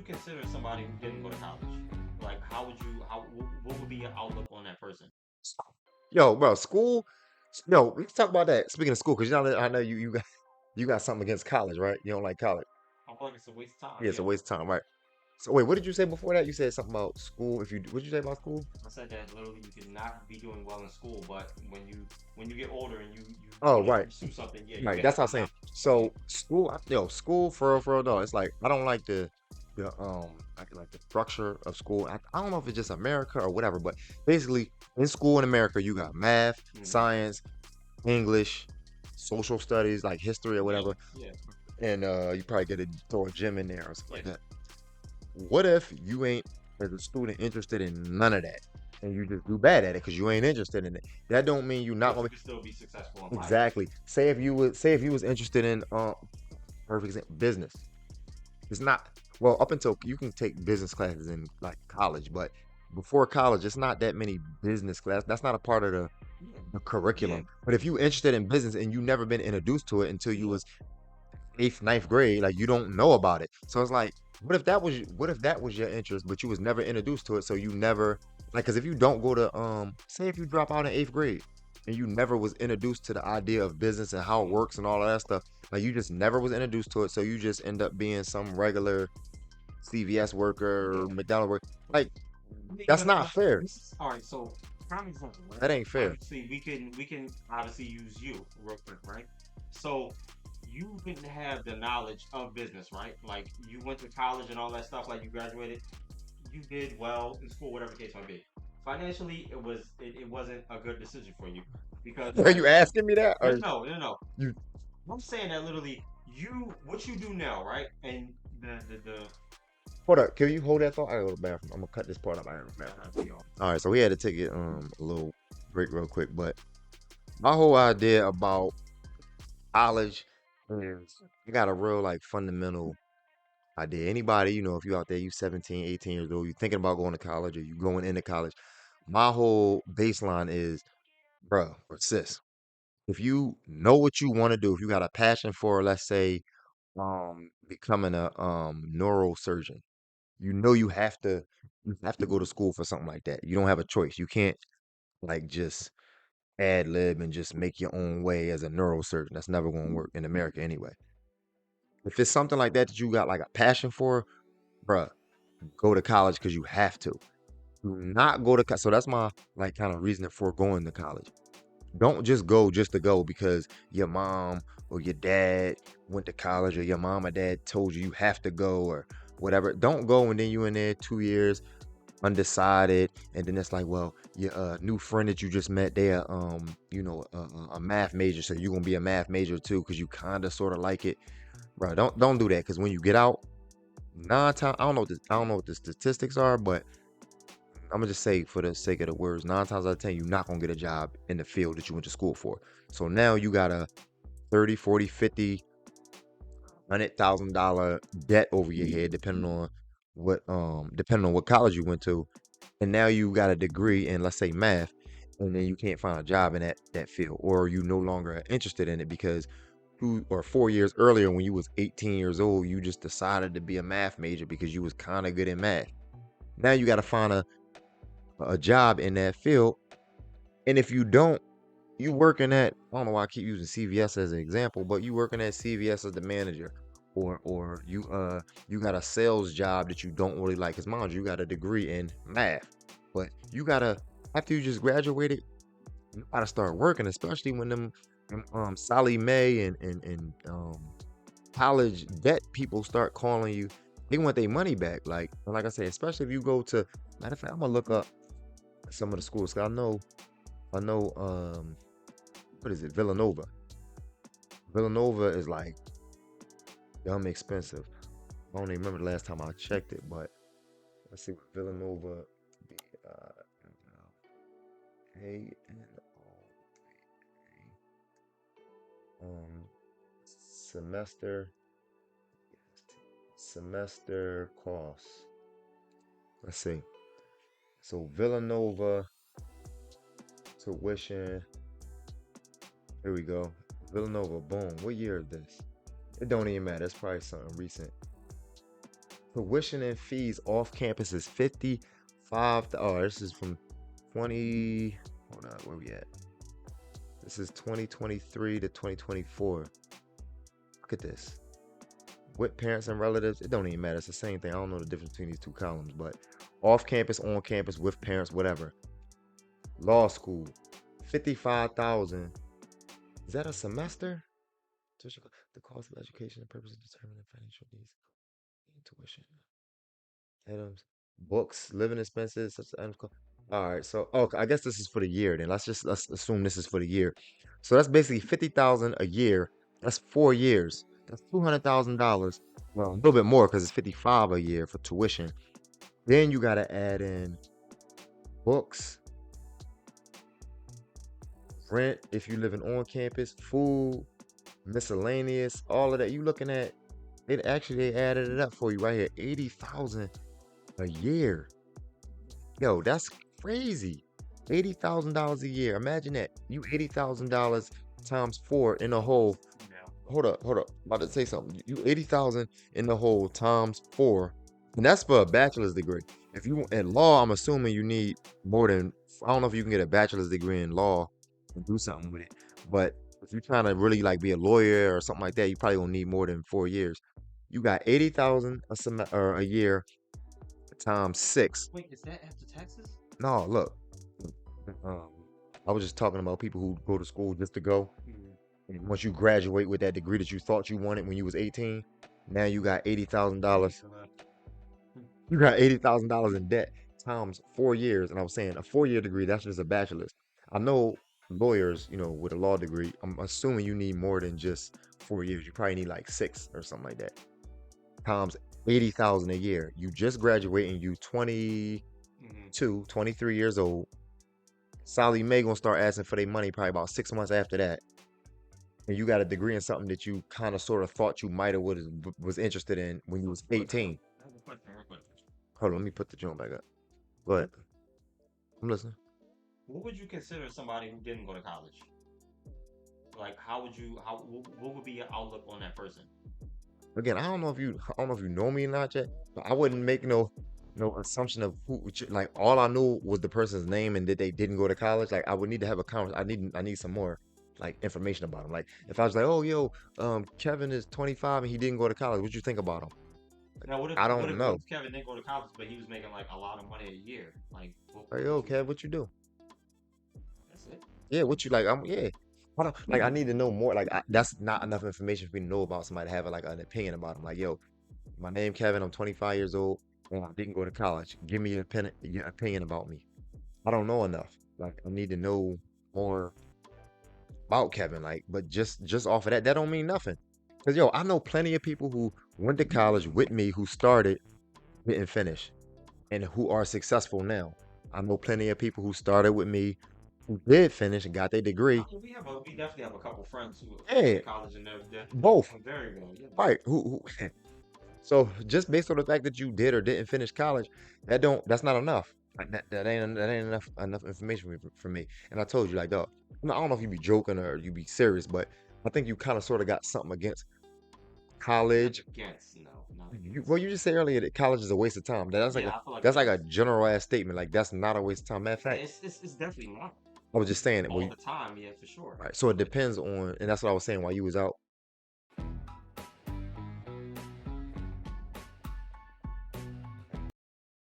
consider somebody who didn't go to college? Like, how would you? What would be your outlook on that person? Yo, bro, school. Yo, let's talk about that. Speaking of school, because I know you got you got something against college, right? You don't like college. I feel like it's a waste of time. Yeah, it's a Yeah, waste of time, right? So wait, what did you say before that? You said something about school. If you what did you say about school? I said that literally you could not be doing well in school, but when you get older and you Oh, want to right, pursue something, yeah, you right. can That's have what I the was saying. knowledge. Yeah, So school, school for real, no. It's like I don't like like the structure of school. I don't know if it's just America or whatever, but basically in school in America, you got math, hmm, science, English, social studies, like history or yeah, whatever, yeah, and you probably get to throw a gym in there or something yeah. like that. What if you ain't as a student interested in none of that, and you just do bad at it because you ain't interested in it? That don't mean you're not But you gonna can still be successful in be life. exactly. Say if you was interested in perfect example, business. It's not well up until you can take business classes in like college, but before college, it's not that many business class. That's not a part of Yeah, the yeah, curriculum. But if you interested in business and you never been introduced to it until you yeah. was eighth, ninth grade, like you don't know about it. So it's like, what if that was your interest, but you was never introduced to it, so you never like, because if you don't go to say if you drop out in eighth grade and you never was introduced to the idea of business and how it Mm. works and all of that stuff, like you just never was introduced to it, so you just end up being some regular CVS worker or Yeah. McDonald's worker. Like that's Even not fair. this is all right. So, prime example, right? That ain't fair. Like, see, we can obviously use you real quick, right? So, you didn't have the knowledge of business, right? Like, you went to college and all that stuff. Like, you graduated, you did well in school, whatever the case might be. Financially, it wasn't a good decision for you because, Are like, you asking me that, no, or no, no, no. you? I'm saying that literally, what you do now, right? And the Hold up, can you hold that thought? I gotta go to the bathroom. I'm gonna cut this part up. I gotta go to the bathroom. All right, so we had to take it a little break real quick, but my whole idea about college is you got a real like fundamental idea. Anybody, if you out there, you 17, 18 years old, you thinking about going to college or you going into college, my whole baseline is, bruh, or sis, if you know what you want to do, if you got a passion for, let's say, becoming a neurosurgeon, you have to go to school for something like that. You don't have a choice. You can't like just ad lib and just make your own way as a neurosurgeon. That's never going to work in America anyway. If it's something like that that you got like a passion for, bruh, go to college because you have to. Do not go to college. So that's my like kind of reasoning for going to college. Don't just go just to go because your mom or your dad went to college or your mom or dad told you you have to go or whatever. Don't go and then you in there 2 years undecided, and then it's like, well, your new friend that you just met, they're a math major, so you're gonna be a math major too, because you kind of sort of like it, bro. Don't do that, because when you get out, nine times I don't know what the statistics are, but I'm gonna just say for the sake of the words, 9 times out of 10, you're not gonna get a job in the field that you went to school for. So now you got a 30, 40, 50, $100,000 debt over your head, depending on what college you went to, and now you got a degree in, let's say, math, and then you can't find a job in that field, or you no longer are interested in it because 2 or 4 years earlier, when you was 18 years old, you just decided to be a math major because you was kind of good in math. Now you got to find a job in that field, and if you don't, you working at, I don't know why I keep using CVS as an example, but you working at CVS as the manager, or you got a sales job that you don't really like. Cause mind you, you got a degree in math, but you gotta, after you just graduated, you gotta start working, especially when them Sally Mae and college debt people start calling you. They want their money back. Like I said, especially if you go to, matter of fact, I'm gonna look up some of the schools. 'Cause I know what is it, Villanova. Villanova is like dumb expensive. I don't even remember the last time I checked it, but let's see what Villanova be. Um, semester semester costs. Let's see. So Villanova tuition. Here we go. Villanova. Boom. What year is this? It don't even matter. It's probably something recent. tuition and fees off campus is 55. Oh, this is from 20. Hold on, where we at? This is 2023 to 2024. Look at this. With parents and relatives, it don't even matter. It's the same thing. I don't know the difference between these two columns, but off campus, on campus, with parents, whatever. Law school, 55,000. Is that a semester? The cost of education and purpose of determining financial needs. Tuition. Items, books, living expenses, such as all right, so I guess this is for the year then. Let's assume this is for the year. So that's basically 50,000 a year. That's 4 years. That's $200,000. Well, a little bit more because it's 55 a year for tuition. Then you gotta add in books, rent if you living on campus, food, miscellaneous, all of that. You looking at it actually they added it up for you right here. 80,000 a year. Yo, that's crazy. $80,000 a year. Imagine that. You $80,000 times 4 in the whole. Now, Hold up. I'm about to say something. You 80,000 in the whole times 4. And that's for a bachelor's degree. If you in law, I'm assuming you need more than I don't know if you can get a bachelor's degree in law and do something with it. But if you're trying to really like be a lawyer or something like that, you probably gonna need more than 4 years. You got 80,000 or a year times 6. wait, is that after taxes? No, look. Um, I was just talking about people who go to school just to go. And once you graduate with that degree that you thought you wanted when you was 18, now you got $80,000. You got $80,000 in debt times 4 years. And I was saying a 4-year degree, that's just a bachelor's. I know lawyers, with a law degree, I'm assuming you need more than just 4 years. You probably need like 6 or something like that. Times 80,000 a year. You just graduating, you 22, 23 years old. Sally Mae gonna start asking for their money probably about 6 months after that. And you got a degree in something that you kind of sort of thought you might have was interested in when you was 18. I have a question real quick. Hold on, let me put the joint back up. Go ahead. I'm listening. What would you consider somebody who didn't go to college? Like, what would be your outlook on that person? Again, I don't know if you know me or not yet, but I wouldn't make no assumption of who. Like all I knew was the person's name and that they didn't go to college. Like I would need to have a conversation. I need some more like information about him. Like if I was like, oh yo, Kevin is 25 and he didn't go to college. What you think about him? Now, what if I what don't if, know. what if Kevin didn't go to college, but he was making like a lot of money a year? Like, Like what yo, would you? Kev, what you do? That's it. Yeah, what you like? Yeah. I don't, like I need to know more. Like that's not enough information for me to know about somebody having like an opinion about him. Like yo, my name Kevin. I'm 25 years old. And I didn't go to college. Give me your opinion about me. I don't know enough. Like I need to know more about Kevin. Like, but just off of that don't mean nothing. Cause yo, I know plenty of people who went to college with me who started, didn't finish, and who are successful now. I know plenty of people who started with me who did finish and got their degree. We definitely have a couple friends who went Yeah, to college and they're both. doing very well. Yeah. Right. Who so just based on the fact that you did or didn't finish college, that's not enough. Like that ain't enough information for me. And I told you, like, dog, I don't know if you be joking or you be serious, but I think you kind of sort of got something against Not college. against, no, not Well, against. you just said earlier that college is a waste of time. Yeah, I feel like That's it like a is. general ass statement. Like that's not a waste of time. Matter of Yeah, fact, it's definitely not I was just saying it. all the time. Yeah, for sure. Right. So it But depends on, and that's what I was saying while you was out.